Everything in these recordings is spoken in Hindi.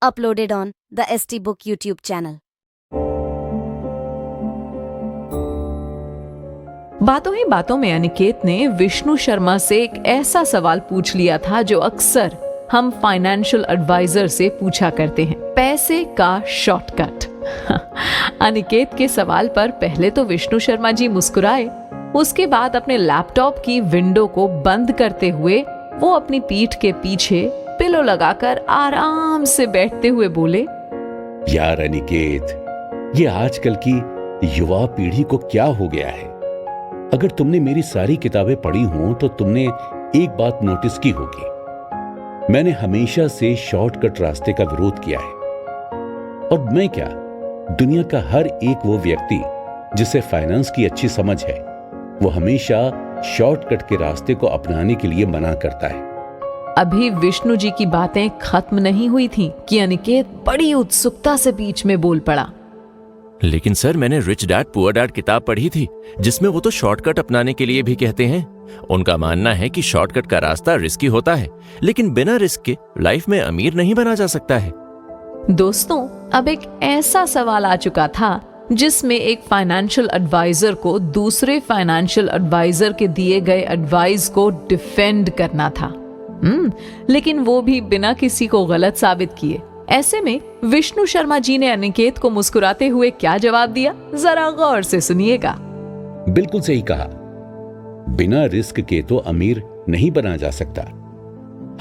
Uploaded on the ST Book YouTube channel. बातों ही बातों में अनिकेत ने विष्णु शर्मा से एक ऐसा सवाल पूछ लिया था जो अक्सर हम फाइनेंशियल एडवाइजर से पूछा करते हैं, पैसे का शॉर्टकट। अनिकेत के सवाल पर पहले तो विष्णु शर्मा जी मुस्कुराए, उसके बाद अपने लैपटॉप की विंडो को बंद करते हुए वो अपनी पीठ के पीछे पिलो लगाकर आराम से बैठते हुए बोले, यार अनिकेत, ये आजकल की युवा पीढ़ी को क्या हो गया है। अगर तुमने मेरी सारी किताबें पढ़ी हों तो तुमने एक बात नोटिस की होगी, मैंने हमेशा से शॉर्टकट रास्ते का विरोध किया है। और मैं क्या, दुनिया का हर एक वो व्यक्ति जिसे फाइनेंस की अच्छी समझ है, वो हमेशा शॉर्टकट के रास्ते को अपनाने के लिए मना करता है। अभी विष्णु जी की बातें खत्म नहीं हुई थीं कि अनिकेत बड़ी उत्सुकता से बीच में बोल पड़ा, लेकिन सर, मैंने रिच डैड पुअर डैड किताब पढ़ी थी जिसमें वो तो शॉर्टकट अपनाने के लिए भी कहते हैं। उनका मानना है कि शॉर्टकट का रास्ता रिस्की होता है, लेकिन बिना रिस्क के लाइफ में अमीर नहीं बना जा सकता है। दोस्तों, अब एक ऐसा सवाल आ चुका था जिसमें एक फाइनेंशियल एडवाइजर को दूसरे फाइनेंशियल एडवाइजर के दिए गए एडवाइस को डिफेंड करना था, लेकिन वो भी बिना किसी को गलत साबित किए। ऐसे में विष्णु शर्मा जी ने अनिकेत को मुस्कुराते हुए क्या जवाब दिया, जरा गौर से सुनिएगा। बिल्कुल सही कहा, बिना रिस्क के तो अमीर नहीं बना जा सकता।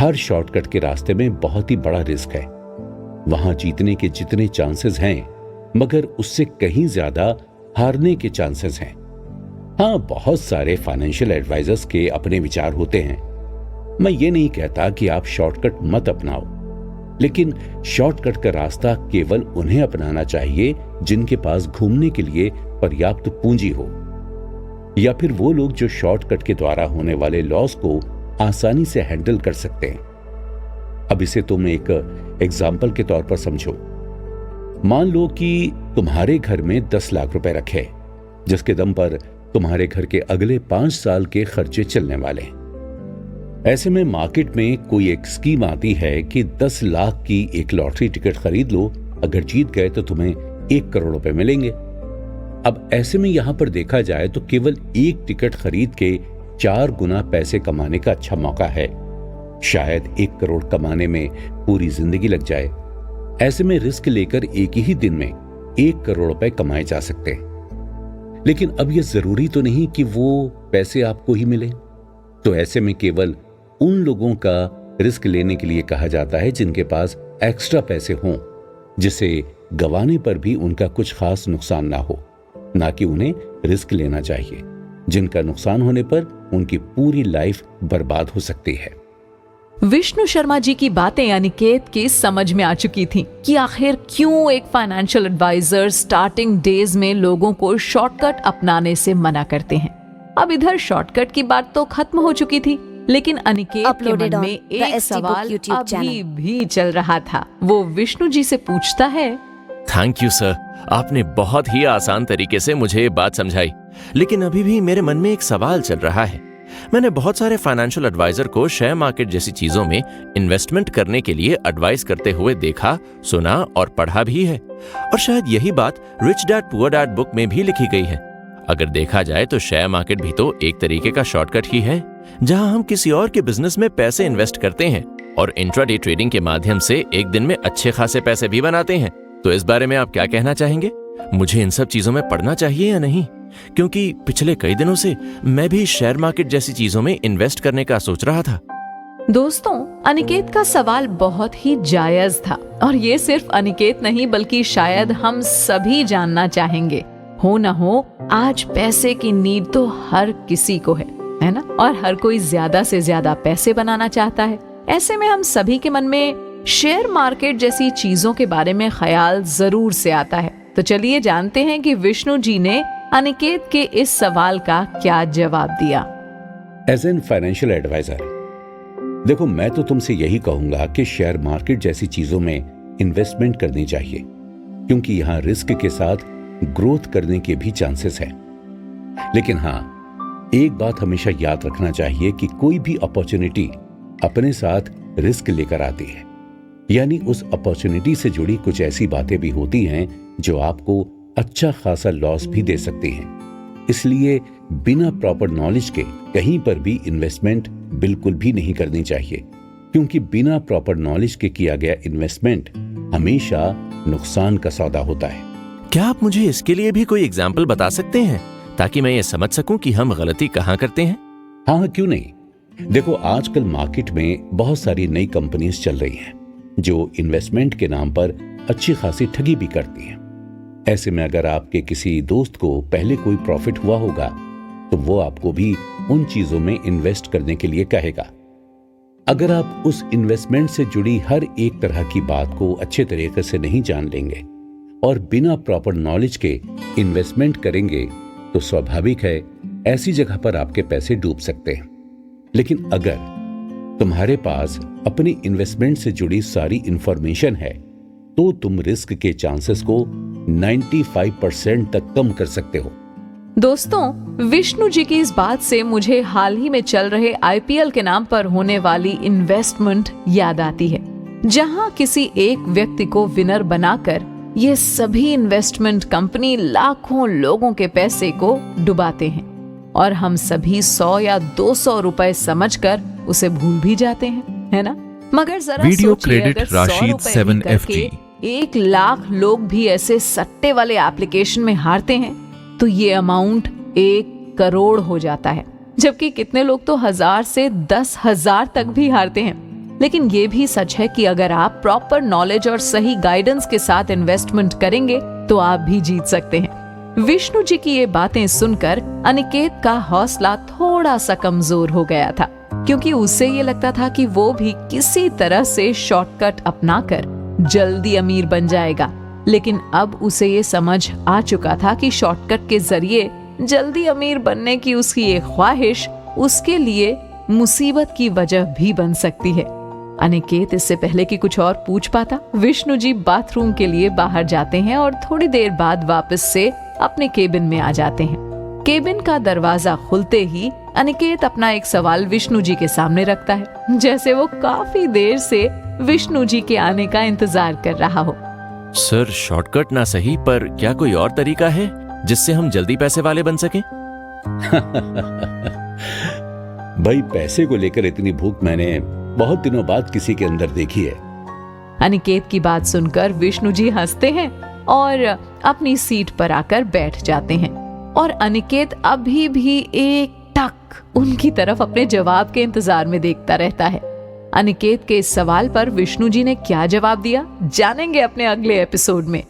हर शॉर्टकट के रास्ते में बहुत ही बड़ा रिस्क है। वहां जीतने के जितने चांसेस हैं, मगर उससे कहीं ज्यादा हारने के चांसेस हैं। हाँ, बहुत सारे फाइनेंशियल एडवाइजर्स के अपने विचार होते हैं। मैं ये नहीं कहता कि आप शॉर्टकट मत अपनाओ, लेकिन शॉर्टकट का रास्ता केवल उन्हें अपनाना चाहिए जिनके पास घूमने के लिए पर्याप्त पूंजी हो, या फिर वो लोग जो शॉर्टकट के द्वारा होने वाले लॉस को आसानी से हैंडल कर सकते हैं। अब इसे तुम एक एग्जाम्पल के तौर पर समझो। मान लो कि तुम्हारे घर में 10 लाख रुपए रखे, जिसके दम पर तुम्हारे घर के अगले 5 साल के खर्चे चलने वाले हैं। ऐसे में मार्केट में कोई एक स्कीम आती है कि 10 लाख की एक लॉटरी टिकट खरीद लो, अगर जीत गए तो तुम्हें 1 करोड़ रुपए मिलेंगे। अब ऐसे में यहां पर देखा जाए तो केवल एक टिकट खरीद के 4 गुना पैसे कमाने का अच्छा मौका है। शायद 1 करोड़ कमाने में पूरी जिंदगी लग जाए। ऐसे में रिस्क लेकर एक ही दिन में 1 करोड़ रुपए कमाए जा सकते हैं। लेकिन अब यह जरूरी तो नहीं कि वो पैसे आपको ही मिले। तो ऐसे में केवल उन लोगों का रिस्क लेने के लिए कहा जाता है जिनके पास एक्स्ट्रा पैसे हों, जिसे गंवाने पर भी उनका कुछ खास नुकसान ना हो। ना कि उन्हें रिस्क लेना चाहिए जिनका नुकसान होने पर उनकी पूरी लाइफ बर्बाद हो सकती है। विष्णु शर्मा जी की बातें अनिकेत की समझ में आ चुकी थी कि आखिर क्यों एक फाइनेंशियल एडवाइजर स्टार्टिंग डेज में लोगों को शॉर्टकट अपनाने से मना करते हैं। अब इधर शॉर्टकट की बात तो खत्म हो चुकी थी, लेकिन अनिकेत के मन में एक सवाल अभी भी चल रहा था। वो विष्णु जी से पूछता है, थैंक यू सर, आपने बहुत ही आसान तरीके से मुझे ये बात समझाई, लेकिन अभी भी मेरे मन में एक सवाल चल रहा है। मैंने बहुत सारे फाइनेंशियल एडवाइजर को शेयर मार्केट जैसी चीजों में इन्वेस्टमेंट करने के लिए एडवाइस करते हुए देखा, सुना और पढ़ा भी है। और शायद यही बात rich dad poor dad book में भी लिखी गई है। अगर देखा जाए तो शेयर मार्केट भी तो एक तरीके का शॉर्टकट ही है, जहां हम किसी और के बिजनेस में पैसे इन्वेस्ट करते हैं और इंट्राडे ट्रेडिंग के माध्यम से एक दिन में अच्छे खासे पैसे भी बनाते हैं। तो इस बारे में आप क्या कहना चाहेंगे? मुझे इन सब चीजों में पढ़ना चाहिए या नहीं? क्योंकि पिछले कई दिनों से मैं भी शेयर मार्केट जैसी चीजों में इन्वेस्ट करने का सोच रहा था। दोस्तों, अनिकेत का सवाल बहुत ही जायज था, और ये सिर्फ अनिकेत नहीं बल्कि शायद हम सभी जानना चाहेंगे। हो ना हो, आज पैसे की नीड तो हर किसी को है ना? और हर कोई ज्यादा से ज्यादा पैसे बनाना चाहता है। ऐसे में हम सभी के मन में शेयर मार्केट जैसी चीजों के बारे में ख्याल जरूर से आता है। तो चलिए जानते हैं कि विष्णु जी ने अनिकेत के इस सवाल का क्या जवाब दिया। एज एन फाइनेंशियल एडवाइजर, देखो, मैं तो तुमसे यही कहूंगा कि शेयर मार्केट जैसी चीजों में इन्वेस्टमेंट करनी चाहिए, क्योंकि यहां रिस्क के साथ ग्रोथ करने के भी चांसेस हैं। लेकिन हाँ, एक बात हमेशा याद रखना चाहिए कि कोई भी अपॉर्चुनिटी अपने साथ रिस्क लेकर आती है। यानी उस अपॉर्चुनिटी से जुड़ी कुछ ऐसी बातें भी होती हैं जो आपको अच्छा खासा लॉस भी दे सकती हैं। इसलिए बिना प्रॉपर नॉलेज के कहीं पर भी इन्वेस्टमेंट बिल्कुल भी नहीं करनी चाहिए, क्योंकि बिना प्रॉपर नॉलेज के किया गया इन्वेस्टमेंट हमेशा नुकसान का सौदा होता है। क्या आप मुझे इसके लिए भी कोई एग्जाम्पल बता सकते हैं ताकि मैं ये समझ सकूं कि हम गलती कहाँ करते हैं? हाँ, क्यों नहीं। देखो, आजकल मार्केट में बहुत सारी नई कंपनीज चल रही हैं जो इन्वेस्टमेंट के नाम पर अच्छी खासी ठगी भी करती हैं। ऐसे में अगर आपके किसी दोस्त को पहले कोई प्रॉफिट हुआ होगा तो वो आपको भी उन चीजों में इन्वेस्ट करने के लिए कहेगा। अगर आप उस इन्वेस्टमेंट से जुड़ी हर एक तरह की बात को अच्छे तरीके से नहीं जान लेंगे और बिना प्रॉपर नॉलेज के इन्वेस्टमेंट करेंगे तो स्वाभाविक है ऐसी जगह पर आपके पैसे डूब सकते हैं। लेकिन अगर तुम्हारे पास अपनी इन्वेस्टमेंट से जुड़ी सारी इंफॉर्मेशन है तो तुम रिस्क के चांसेस को 95% तक कम कर सकते हो। दोस्तों, विष्णु जी की इस बात से मुझे हाल ही में चल रहे आईपीएल के नाम पर होने वाली इन्वेस्टमेंट याद आती है, जहां किसी एक व्यक्ति को विनर बनाकर ये सभी इन्वेस्टमेंट कंपनी लाखों लोगों के पैसे को डुबाते हैं और हम सभी 100 या 200 रुपए समझकर उसे भूल भी जाते हैं, है ना? मगर जरा वीडियो सोचिए, क्रेडिट अगर 100 राशिद रुपए 7FG। करके 1 लाख लोग भी ऐसे सट्टे वाले एप्लीकेशन में हारते हैं तो ये अमाउंट 1 करोड़ हो जाता है, जबकि कितने लोग तो 1000 से 10,000 तक भी हारते हैं। लेकिन ये भी सच है कि अगर आप प्रॉपर नॉलेज और सही गाइडेंस के साथ इन्वेस्टमेंट करेंगे तो आप भी जीत सकते हैं। विष्णु जी की ये बातें सुनकर अनिकेत का हौसला थोड़ा सा कमजोर हो गया था, क्योंकि उसे ये लगता था कि वो भी किसी तरह से शॉर्टकट अपनाकर जल्दी अमीर बन जाएगा। लेकिन अब उसे ये समझ आ चुका था कि शॉर्टकट के जरिए जल्दी अमीर बनने की उसकी ये ख्वाहिश उसके लिए मुसीबत की वजह भी बन सकती है। अनिकेत इससे पहले कि कुछ और पूछ पाता, विष्णु जी बाथरूम के लिए बाहर जाते हैं और थोड़ी देर बाद वापस से अपने केबिन में आ जाते हैं। केबिन का दरवाजा खुलते ही अनिकेत अपना एक सवाल विष्णु जी के सामने रखता है, जैसे वो काफी देर से विष्णु जी के आने का इंतजार कर रहा हो। सर, शॉर्टकट ना सही, पर क्या कोई और तरीका है जिससे हम जल्दी पैसे वाले बन सकें? भाई, पैसे को लेकर इतनी भूख मैंने बहुत दिनों बाद किसी के अंदर देखी है। अनिकेत की बात सुनकर विष्णु जी हंसते हैं और अपनी सीट पर आकर बैठ जाते हैं और अनिकेत अभी भी एक टक उनकी तरफ अपने जवाब के इंतजार में देखता रहता है। अनिकेत के इस सवाल पर विष्णु जी ने क्या जवाब दिया, जानेंगे अपने अगले एपिसोड में।